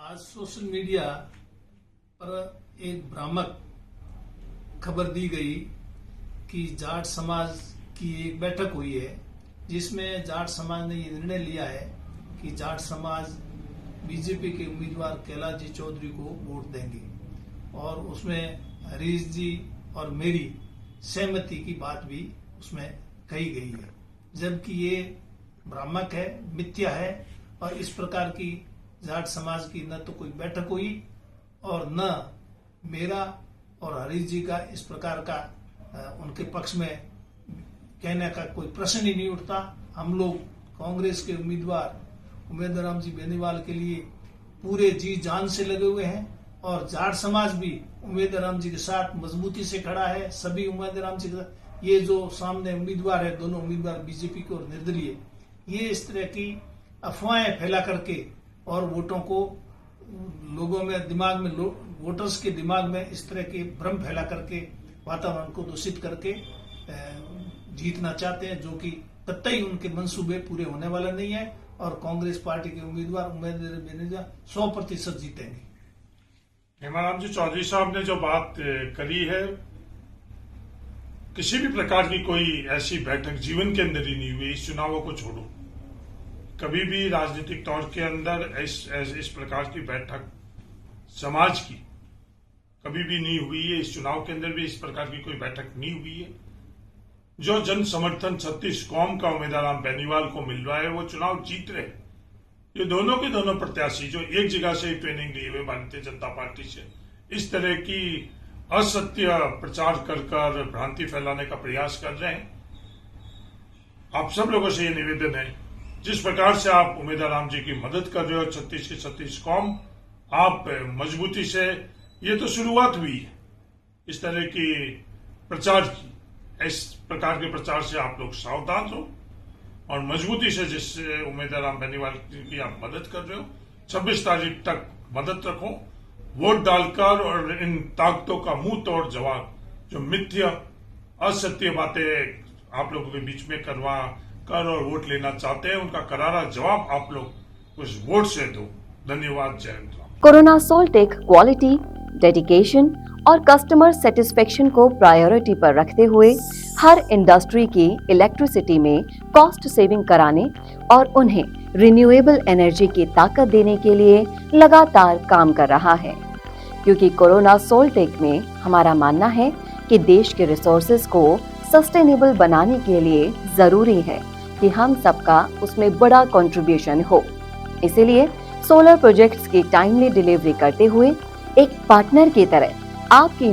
आज social media पर एक भ्रामक खबर दी गई कि जाट समाज की एक बैठक हुई है जिसमें जाट समाज ने ये निर्णय लिया है कि जाट समाज बीजेपी के उम्मीदवार कैलाश जी चौधरी को वोट देंगे और उसमें हरीश जी और मेरी सहमति की बात भी उसमें कही गई है, जबकि ये भ्रामक है, मिथ्या है और इस प्रकार की जाट समाज की न तो कोई बैठक हुई और न मेरा और हरीश जी का इस प्रकार का उनके पक्ष में कहने का कोई प्रश्न ही नहीं उठता। हम लोग कांग्रेस के उम्मीदवार उमेदराम जी बेनीवाल के लिए पूरे जी जान से लगे हुए हैं और जाट समाज भी उमेदराम जी के साथ मजबूती से खड़ा है। सभी उमेदराम जी के साथ, ये जो सामने उम्मीदवार है, दोनों उम्मीदवार बीजेपी के और निर्दलीय, ये इस तरह की अफवाहें फैला करके और वोटों को लोगों में दिमाग में वोटर्स के दिमाग में इस तरह के भ्रम फैला करके वातावरण को दूषित करके जीतना चाहते हैं, जो कि कतई उनके मंसूबे पूरे होने वाले नहीं है और कांग्रेस पार्टी के उम्मीदवार उम्मीदवार 100% जीतेंगे। हेमाराम जी चौधरी साहब ने जो बात करी है, किसी भी प्रकार की कोई ऐसी बैठक जीवन के अंदर ही नहीं हुई। इस चुनावों को छोड़ो, कभी भी राजनीतिक तौर के अंदर इस प्रकार की बैठक समाज की कभी भी नहीं हुई है। इस चुनाव के अंदर भी इस प्रकार की कोई बैठक नहीं हुई है। जो जन समर्थन 36 कौम का उम्मीदवार बेनीवाल को मिल रहा है, वो चुनाव जीत रहे। ये दोनों के दोनों प्रत्याशी जो एक जगह से ट्रेनिंग लिए हुए भारतीय जनता पार्टी से इस तरह की असत्य प्रचार कर भ्रांति फैलाने का प्रयास कर रहे हैं। आप सब लोगों से ये निवेदन है, जिस प्रकार से आप उम्मीदवार जी की मदद कर रहे हो 36 के 36 कौम, आप मजबूती से, ये तो शुरुआत हुई है इस तरह की प्रचार की, इस प्रकार के प्रचार से आप लोग सावधान हो और मजबूती से जिस उम्मीदवार बेनीवाल की आप मदद कर रहे हो 26 तारीख तक मदद रखो, वोट डालकर और इन ताकतों का मुंह तोड़ जवाब, जो मिथ्या असत्य बातें आप लोगों के बीच में करवा कर और वोट लेना चाहते हैं, उनका करारा जवाब आप लोग उस वोट से दो। धन्यवाद। जय हिंद। कोरोना सोल्टेक क्वालिटी, डेडिकेशन और कस्टमर सेटिस्फेक्शन को प्रायोरिटी पर रखते हुए हर इंडस्ट्री की इलेक्ट्रिसिटी में कॉस्ट सेविंग कराने और उन्हें रिन्यूएबल एनर्जी की ताकत देने के लिए लगातार काम कर रहा है। क्योंकि कोरोना सोल्टेक में हमारा मानना है कि देश के रिसोर्सेज को सस्टेनेबल बनाने के लिए जरूरी है कि हम सबका उसमें बड़ा कंट्रीब्यूशन हो। इसीलिए सोलर प्रोजेक्ट्स की टाइमली डिलीवरी करते हुए एक पार्टनर की तरह आपकी